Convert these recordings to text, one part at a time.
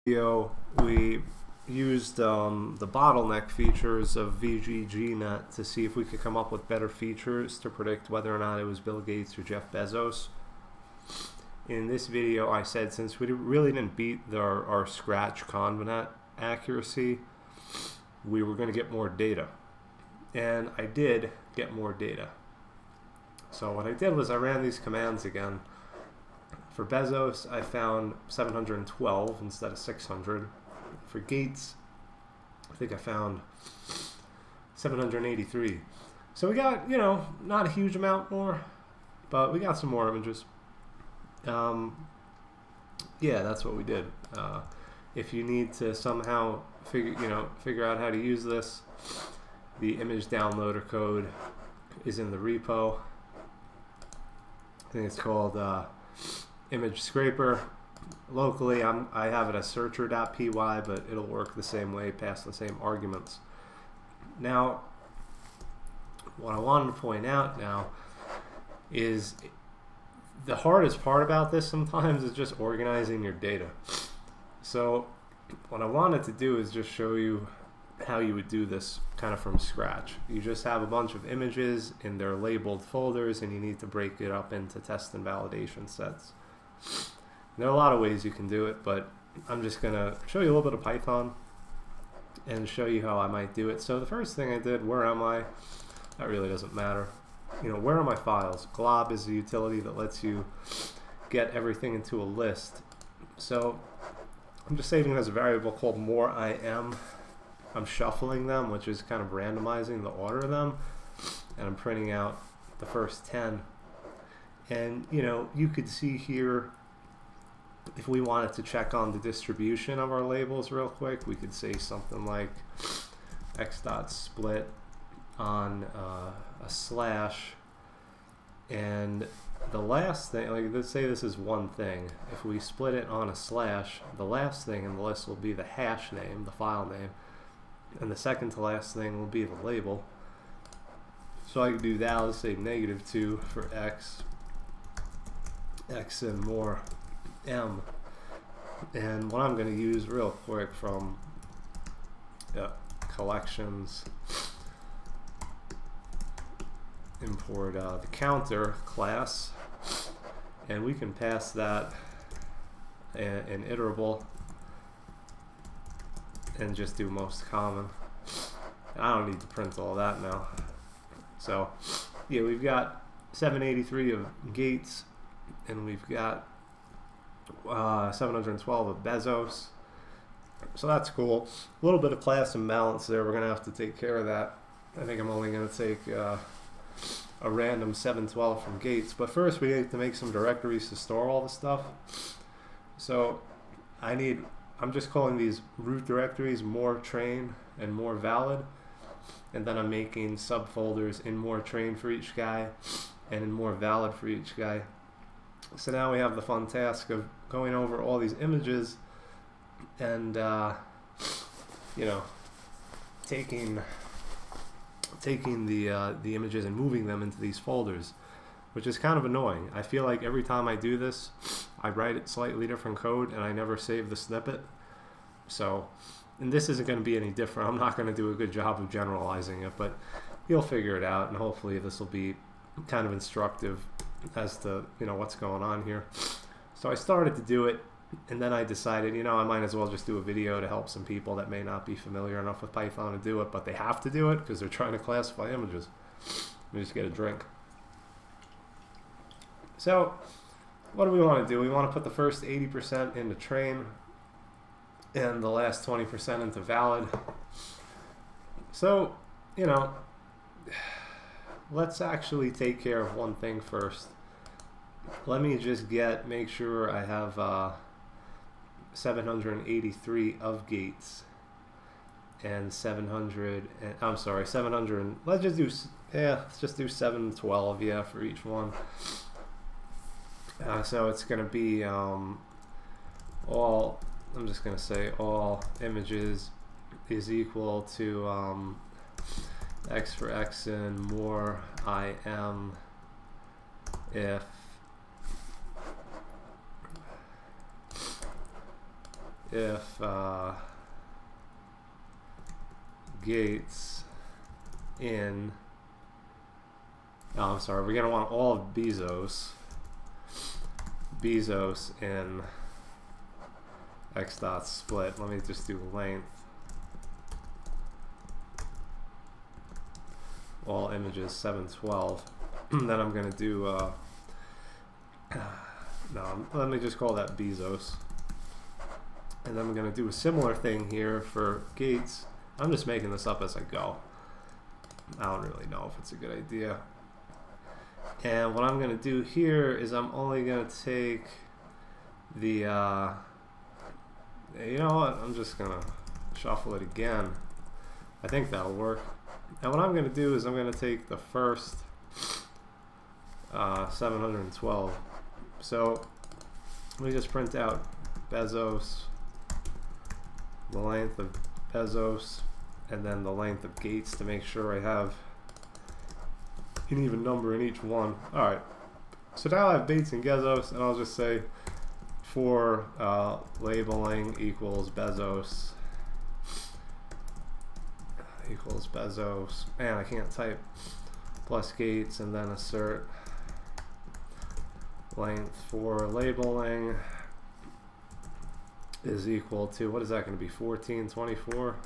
Video, we used the bottleneck features of VGGNet to see if we could come up with better features to predict whether or not it was Bill Gates or Jeff Bezos. In this video, I said since we really didn't beat our scratch convnet accuracy, we were going to get more data. And I did get more data. So what I did was I ran these commands again. For Bezos, I found 712 instead of 600. For Gates, I think I found 783. So we got, not a huge amount more, but we got some more images. Yeah, that's what we did. If you need to somehow figure out how to use this, the image downloader code is in the repo. I think it's called image scraper. Locally I have it as searcher.py, but it'll work the same way, pass the same arguments. Now what I wanted to point out now is the hardest part about this sometimes is just organizing your data. So what I wanted to do is just show you how you would do this kind of from scratch. You just have a bunch of images in their labeled folders and you need to break it up into test and validation sets. There are a lot of ways you can do it, but I'm just going to show you a little bit of Python and show you how I might do it. So the first thing I did, where am I? That really doesn't matter. Where are my files? Glob is a utility that lets you get everything into a list. So I'm just saving it as a variable called moreIM. I'm shuffling them, which is kind of randomizing the order of them, and I'm printing out the first 10. And you could see here, if we wanted to check on the distribution of our labels real quick, we could say something like x.split on a slash, and the last thing, like let's say this is one thing, if we split it on a slash, the last thing in the list will be the hash name, the file name, and the second to last thing will be the label. So I could do that. Let's say -2 for x and more m. And what I'm going to use real quick from collections, import the counter class, and we can pass that an iterable and just do most common. I don't need to print all that now. So yeah, we've got 783 of Gates, and we've got 712 of Bezos. So that's cool. A little bit of class imbalance there. We're going to have to take care of that. I think I'm only going to take a random 712 from Gates. But first we need to make some directories to store all the stuff. So I'm just calling these root directories more train and more valid. And then I'm making subfolders in more train for each guy and in more valid for each guy. So now we have the fun task of going over all these images and taking the images and moving them into these folders, which is kind of annoying. I feel like every time I do this, I write it slightly different code and I never save the snippet. So, and this isn't going to be any different. I'm not going to do a good job of generalizing it, but you'll figure it out, and hopefully this will be kind of instructive as to what's going on here. So I started to do it, and then I decided I might as well just do a video to help some people that may not be familiar enough with Python to do it, but they have to do it because they're trying to classify images. Let me just get a drink. So what do we want to do? We want to put the first 80% into train and the last 20% into valid. So let's actually take care of one thing first. Let me just make sure I have 783 of Gates and 700 and I'm sorry 700 let's just do 712 for each one. So it's going to be all, I'm just going to say all images is equal to x for x and more IM if if Gates in, oh, I'm sorry, we're going to want all of Bezos in x dot split. Let me just do length, all images 712. Then I'm going to do, no, let me just call that Bezos. And then I'm going to do a similar thing here for Gates. I'm just making this up as I go. I don't really know if it's a good idea. And what I'm going to do here is I'm only going to take the, you know what, I'm just going to shuffle it again. I think that'll work. And what I'm going to do is I'm going to take the first 712. So let me just print out Bezos, the length of Bezos, and then the length of Gates to make sure I have an even number in each one. Alright, so now I have Bates and Bezos, and I'll just say for labeling equals Bezos equals Bezos, man, I can't type, plus Gates, and then assert length for labeling is equal to, what is that going to be, 1424?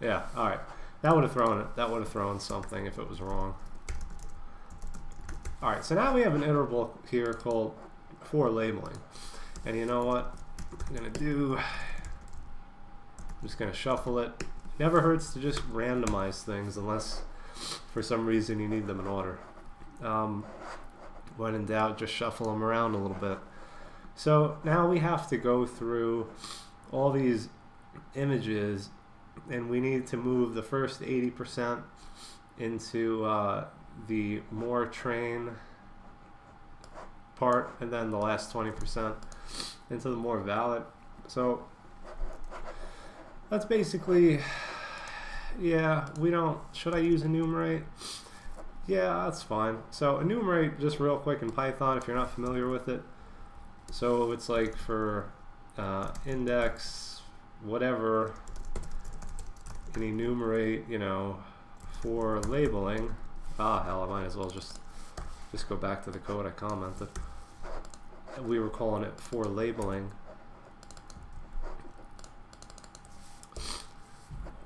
Yeah, alright. That would have thrown it. That would have thrown something if it was wrong. Alright, so now we have an interval here called for labeling. And you know what I'm going to do? I'm just going to shuffle it. Never hurts to just randomize things unless for some reason you need them in order. When in doubt, just shuffle them around a little bit. So now we have to go through all these images, and we need to move the first 80% into the more train part, and then the last 20% into the more valid. So that's basically, yeah, we don't, should I use enumerate? Yeah, that's fine. So enumerate, just real quick in Python if you're not familiar with it. So it's like for index, whatever, and enumerate, you know, for labeling. Ah, hell, I might as well just go back to the code I commented. We were calling it for labeling.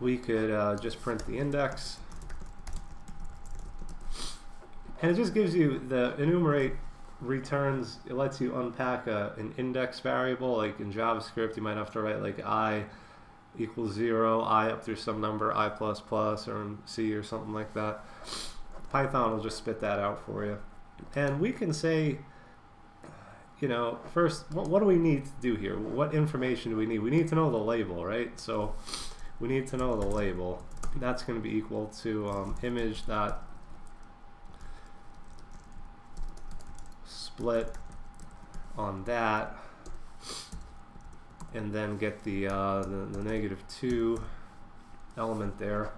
We could just print the index. And it just gives you, the enumerate returns, it lets you unpack an index variable. Like in JavaScript, you might have to write like I equals 0, I up through some number, I plus plus, or in C or something like that. Python will just spit that out for you. And we can say, you know, first, what do we need to do here? What information do we need? We need to know the label, right? So we need to know the label. That's going to be equal to image dot split on that, and then get the -2 element there.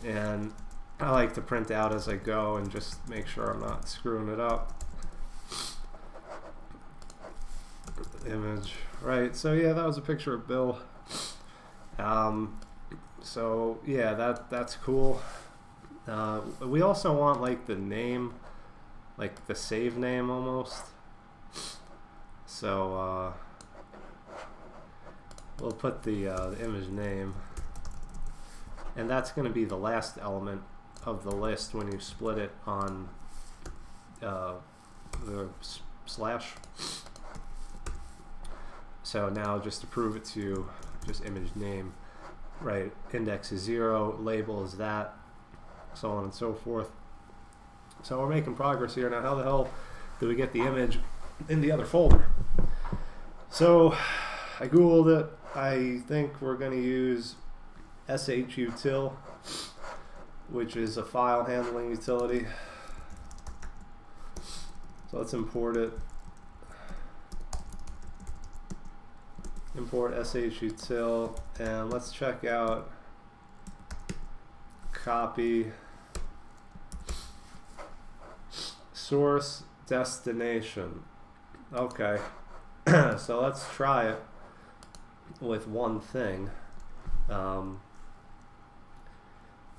And I like to print out as I go and just make sure I'm not screwing it up. Image, right? So yeah, that was a picture of Bill. So yeah, that's cool. We also want like the name, like the save name almost. So we'll put the image name, and that's going to be the last element of the list when you split it on the slash. So now just to prove it to you, just image name, right? Index is 0, label is that, so on and so forth. So we're making progress here. Now how the hell do we get the image in the other folder? So I googled it. I think we're going to use shutil, which is a file handling utility. So let's import it. Import shutil, and let's check out copy source destination. Okay, So let's try it with one thing. Now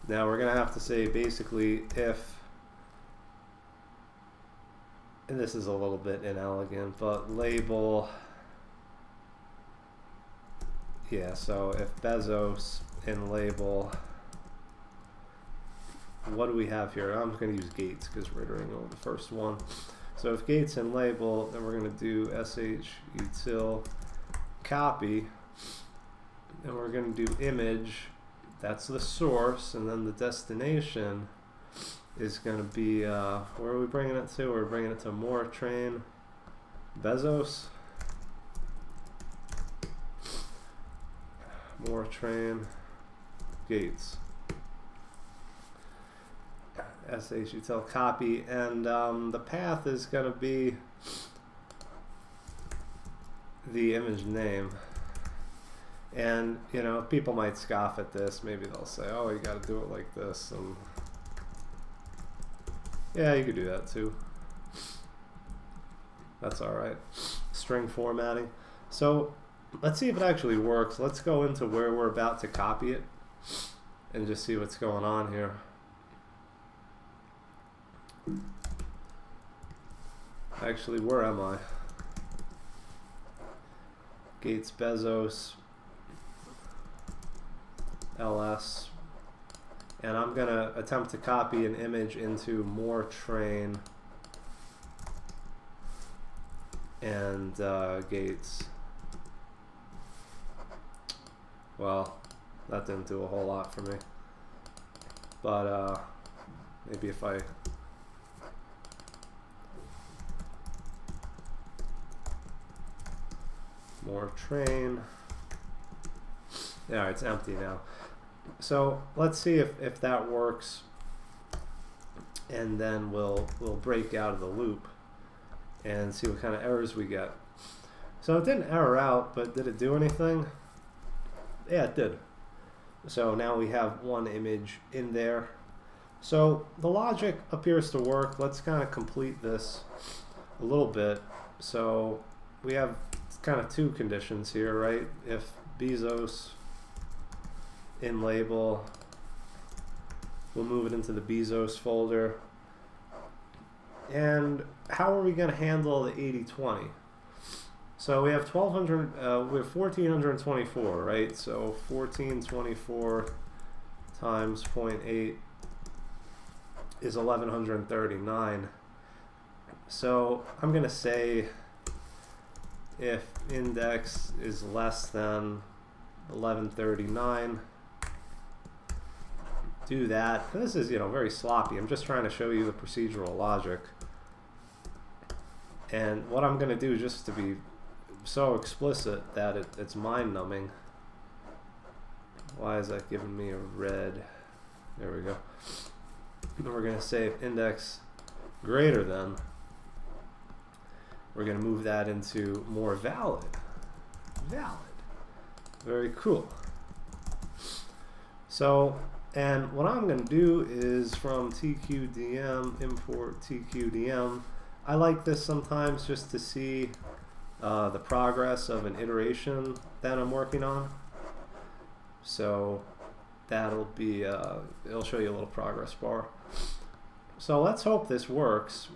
we're going to have to say basically if, and this is a little bit inelegant, but label, yeah, so if Bezos in label, what do we have here? I'm going to use Gates because we're iterating over the first one. So if Gates in label, then we're going to do sh util copy, and we're going to do image, that's the source, and then the destination is going to be, where are we bringing it to? We're bringing it to more train Bezos. More train Gates. sh util copy, and the path is going to be the image name. And you know, people might scoff at this. Maybe they'll say, oh, you got to do it like this, and yeah, you could do that too. That's alright. String formatting. So let's see if it actually works. Let's go into where we're about to copy it and just see what's going on here. Actually, where am I? Gates Bezos ls, and I'm gonna attempt to copy an image into more train and Gates. Well, that didn't do a whole lot for me, but maybe if I more train, yeah, it's empty now. So let's see if that works, and then we'll break out of the loop and see what kind of errors we get. So it didn't error out, but did it do anything? Yeah, it did. So now we have one image in there. So the logic appears to work. Let's kind of complete this a little bit. So we have kind of two conditions here, right? If Bezos in label, we'll move it into the Bezos folder. And how are we going to handle the 80/20? So we have 1200, we have 1424, right? So 1424 times 0.8 is 1139. So I'm going to say if index is less than 1139, do that. And this is, you know, very sloppy. I'm just trying to show you the procedural logic. And what I'm going to do, just to be so explicit that it's mind-numbing. Why is that giving me a red? There we go. And we're going to say if index greater than, we're going to move that into more valid. Valid. Very cool. So, and what I'm going to do is from tqdm import tqdm. I like this sometimes just to see the progress of an iteration that I'm working on. So that'll be, it'll show you a little progress bar. So let's hope this works.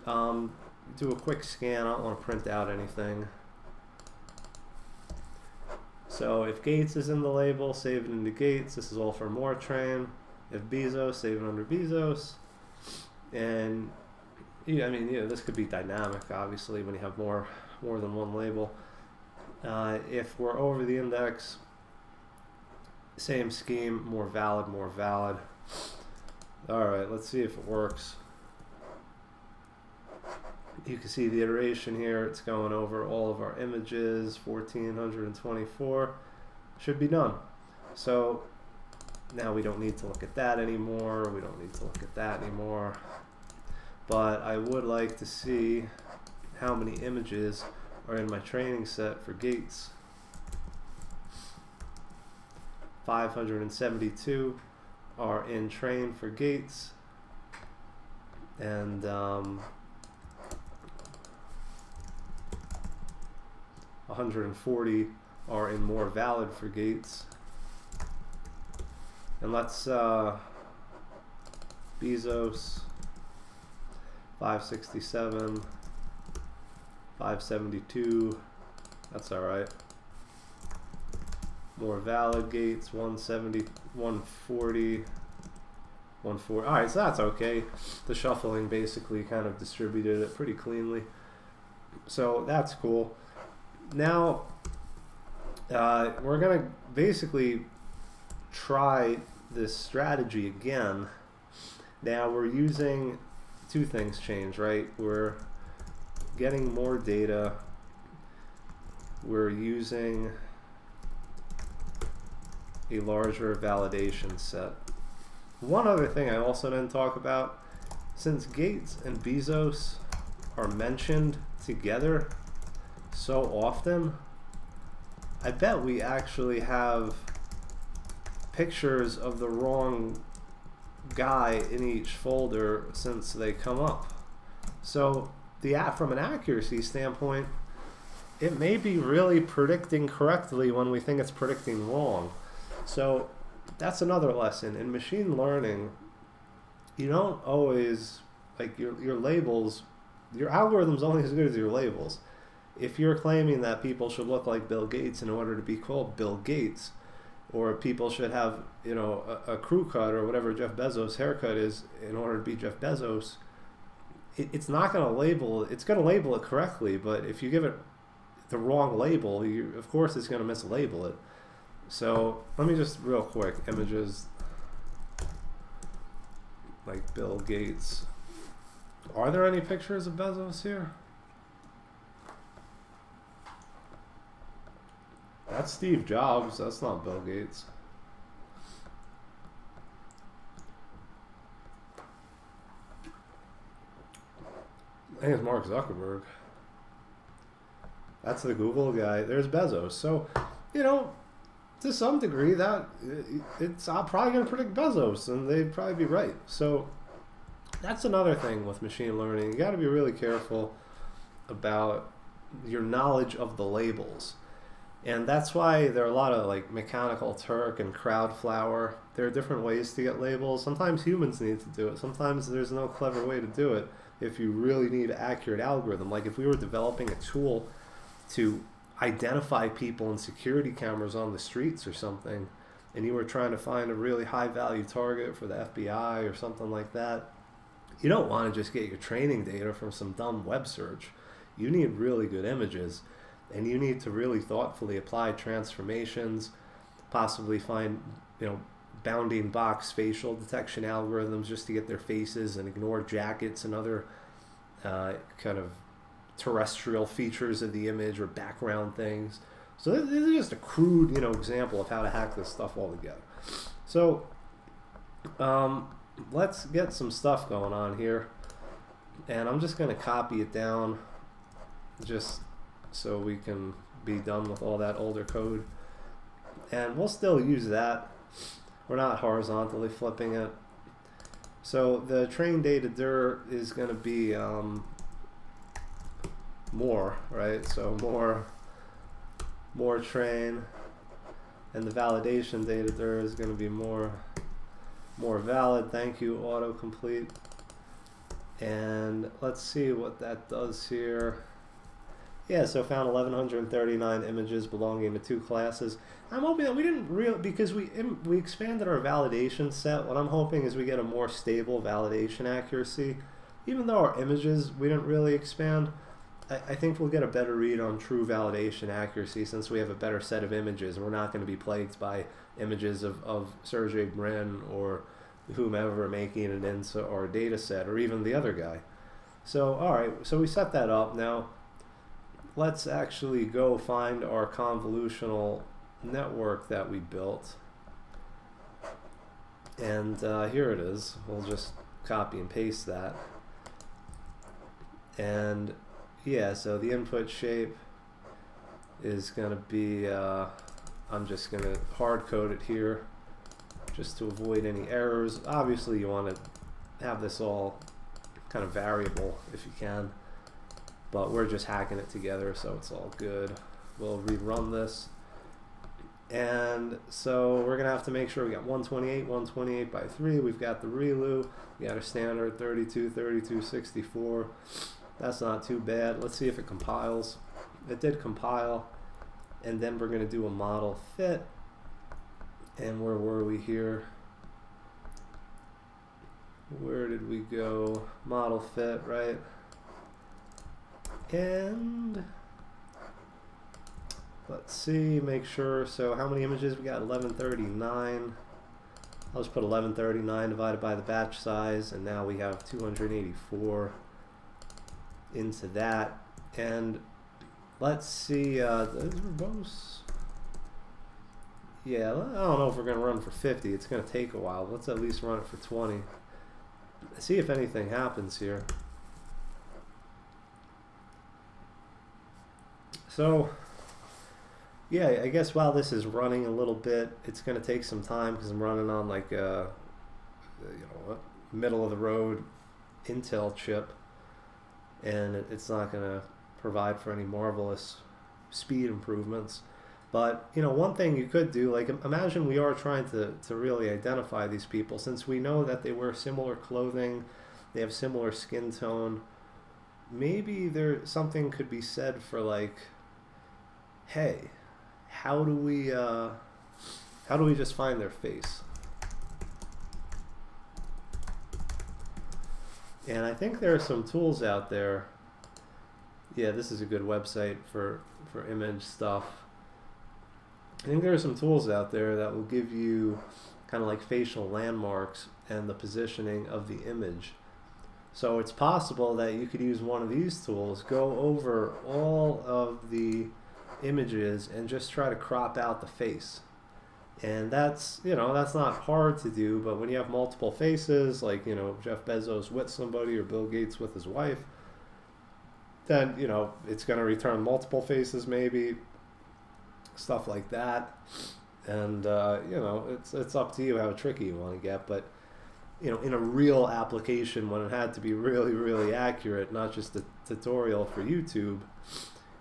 Do a quick scan. I don't want to print out anything. So if Gates is in the label, save it into Gates. This is all for more train. If Bezos, save it under Bezos. And yeah, I mean, this could be dynamic, obviously, when you have more than one label. If we're over the index, same scheme, more valid, more valid. All right, let's see if it works. You can see the iteration here. It's going over all of our images. 1424 should be done. So now we don't need to look at that anymore. We don't need to look at that anymore. But I would like to see how many images are in my training set for Gates. 572 are in train for Gates. And 140 are in more valid for gates. And let's Bezos 567, 572, that's all right. More valid gates 170, 140, 140. All right, so that's okay. The shuffling basically kind of distributed it pretty cleanly, so that's cool. Now we're gonna basically try this strategy again. Now we're using two things change, right? We're getting more data. We're using a larger validation set. One other thing I also didn't talk about, since Gates and Bezos are mentioned together so often, I bet we actually have pictures of the wrong guy in each folder since they come up. So from an accuracy standpoint, it may be really predicting correctly when we think it's predicting wrong. So that's another lesson. In machine learning, you don't always, like your labels, your algorithm's only as good as your labels. If you're claiming that people should look like Bill Gates in order to be called Bill Gates, or people should have, you know, a crew cut or whatever Jeff Bezos' haircut is in order to be Jeff Bezos, it's not going to label, it's going to label it correctly, but if you give it the wrong label, of course it's going to mislabel it. So let me just real quick, images like Bill Gates. Are there any pictures of Bezos here? That's Steve Jobs, that's not Bill Gates. I think it's Mark Zuckerberg. That's the Google guy. There's Bezos. So, you know, to some degree, that I'm probably going to predict Bezos, and they'd probably be right. So that's another thing with machine learning. You got to be really careful about your knowledge of the labels. And that's why there are a lot of like Mechanical Turk and Crowdflower. There are different ways to get labels. Sometimes humans need to do it. Sometimes there's no clever way to do it if you really need an accurate algorithm. Like if we were developing a tool to identify people in security cameras on the streets or something, and you were trying to find a really high value target for the FBI or something like that, you don't want to just get your training data from some dumb web search. You need really good images. And you need to really thoughtfully apply transformations, possibly find, you know, bounding box facial detection algorithms just to get their faces and ignore jackets and other kind of terrestrial features of the image or background things. So this is just a crude, you know, example of how to hack this stuff all together. So let's get some stuff going on here. And I'm just going to copy it down just so we can be done with all that older code. And we'll still use that. We're not horizontally flipping it. So the train data dir is going to be more, right? So more train, and the validation data dir is going to be more valid. Thank you, autocomplete. And let's see what that does here. Yeah, so found 1,139 images belonging to two classes. I'm hoping that we didn't really, because we expanded our validation set. What I'm hoping is we get a more stable validation accuracy. Even though our images we didn't really expand, I think we'll get a better read on true validation accuracy since we have a better set of images. We're not going to be plagued by images of Sergey Brin or whomever making it into our data set, or even the other guy. So, all right, so we set that up. Now, let's actually go find our convolutional network that we built. And here it is. We'll just copy and paste that. And yeah, so the input shape is going to be, I'm just going to hard code it here just to avoid any errors. Obviously, you want to have this all kind of variable if you can. But we're just hacking it together, so it's all good. we'll rerun this. And so we're gonna have to make sure we got 128 by 3. We've got the ReLU. We got our standard 32, 32, 64. That's not too bad. Let's see if it compiles. It did compile. And then we're gonna do a model fit. And where were we here? Where did we go? Model fit, right? And let's see, make sure. So how many images? We got 1139. I'll just put 1139 divided by the batch size, and now we have 284 into that. And let's see, those verbose. Yeah, I don't know if we're going to run for 50. It's going to take a while. Let's at least run it for 20. See if anything happens here. So, yeah, I guess while this is running a little bit, it's going to take some time because I'm running on like a middle of the road Intel chip, and it's not going to provide for any marvelous speed improvements. But one thing you could do, like imagine we are trying to really identify these people, since we know that they wear similar clothing, they have similar skin tone. Maybe something could be said for like, hey, how do we just find their face? And I think there are some tools out there. Yeah, this is a good website for image stuff. I think there are some tools out there that will give you kind of like facial landmarks and the positioning of the image. So it's possible that you could use one of these tools, go over all of the images and just try to crop out the face. And that's not hard to do, but when you have multiple faces, like Jeff Bezos with somebody or Bill Gates with his wife, then it's going to return multiple faces maybe, stuff like that. And it's up to you how tricky you want to get. But in a real application, when it had to be really, really accurate, not just a tutorial for YouTube,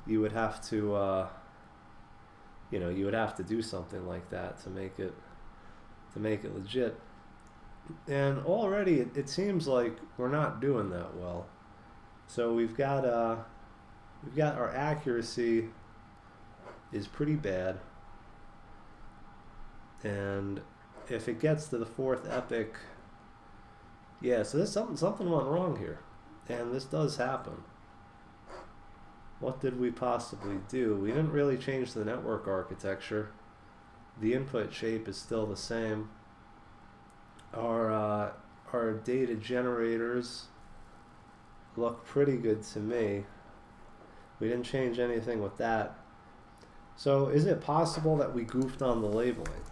you would have to do something like that to make it legit. And already it seems like we're not doing that well. So we've got our accuracy is pretty bad, and if it gets to the 4th epoch, yeah, so there's something went wrong here, and this does happen. What did we possibly do? We didn't really change the network architecture. The input shape is still the same. Our data generators look pretty good to me. We didn't change anything with that. So is it possible that we goofed on the labeling?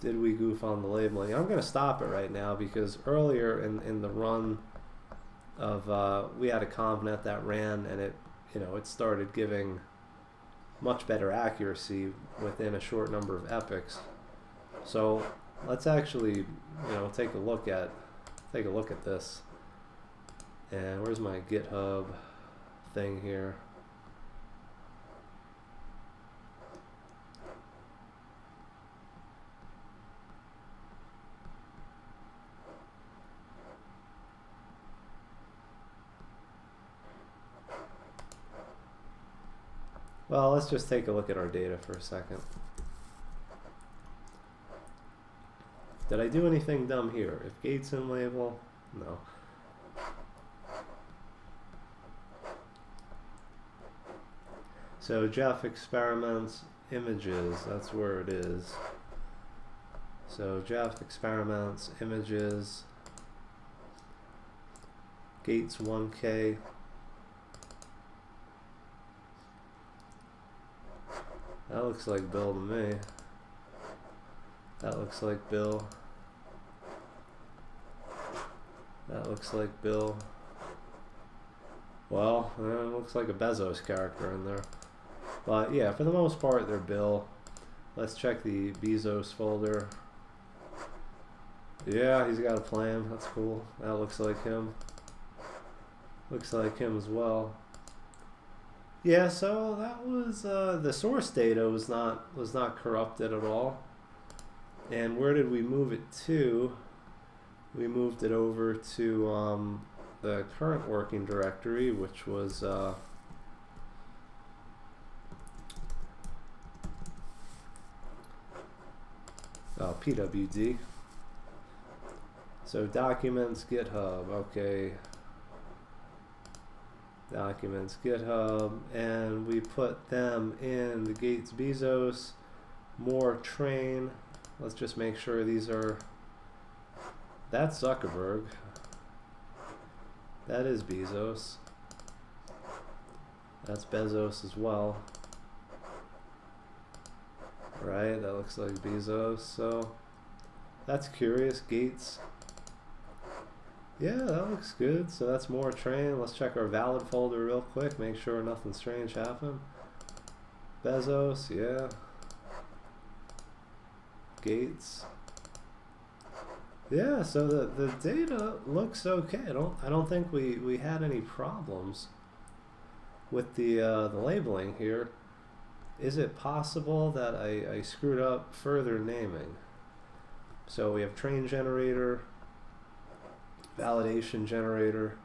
Did we goof on the labeling? I'm going to stop it right now because earlier in the run of we had a ConvNet that ran, and it started giving much better accuracy within a short number of epochs. So let's actually take a look at this. And where's my GitHub thing here? Well, let's just take a look at our data for a second. Did I do anything dumb here? If Gates in label, no. So Jeff experiments images, that's where it is. So Jeff experiments images, Gates 1K. That looks like Bill to me. That looks like Bill. That looks like Bill. Well, it looks like a Bezos character in there. But yeah, for the most part, they're Bill. Let's check the Bezos folder. Yeah, he's got a plan. That's cool. That looks like him. Looks like him as well. Yeah, so that was the source data was not corrupted at all. And where did we move it to? We moved it over to the current working directory, which was PWD. So documents, GitHub, okay. Documents, GitHub, and we put them in the Gates Bezos, more train. Let's just make sure these are, that's Zuckerberg. That is Bezos. That's Bezos as well. Right, that looks like Bezos. So that's curious. Gates. Yeah, that looks good. So that's more train. Let's check our valid folder real quick. Make sure nothing strange happened. Bezos, yeah. Gates. Yeah, so the data looks okay. I don't think we had any problems with the labeling here. Is it possible that I screwed up further naming? So we have train generator, validation generator,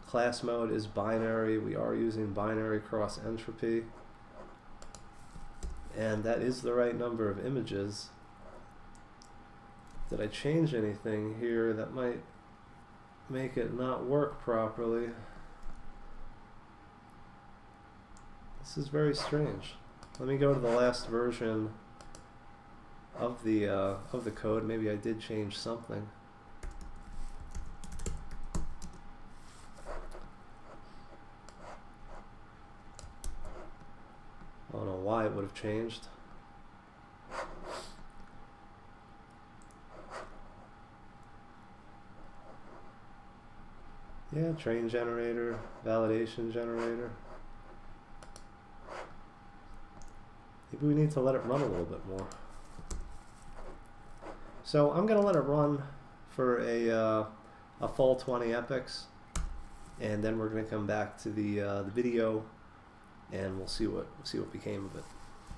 class mode is binary. We are using binary cross entropy, and that is the right number of images. Did I change anything here that might make it not work properly? This is very strange. Let me go to the last version of the code. Maybe I did change something. I don't know why it would have changed. Yeah, train generator, validation generator. Maybe we need to let it run a little bit more. So I'm going to let it run for a full 20 epochs, and then we're going to come back to the video, and we'll see what became of it.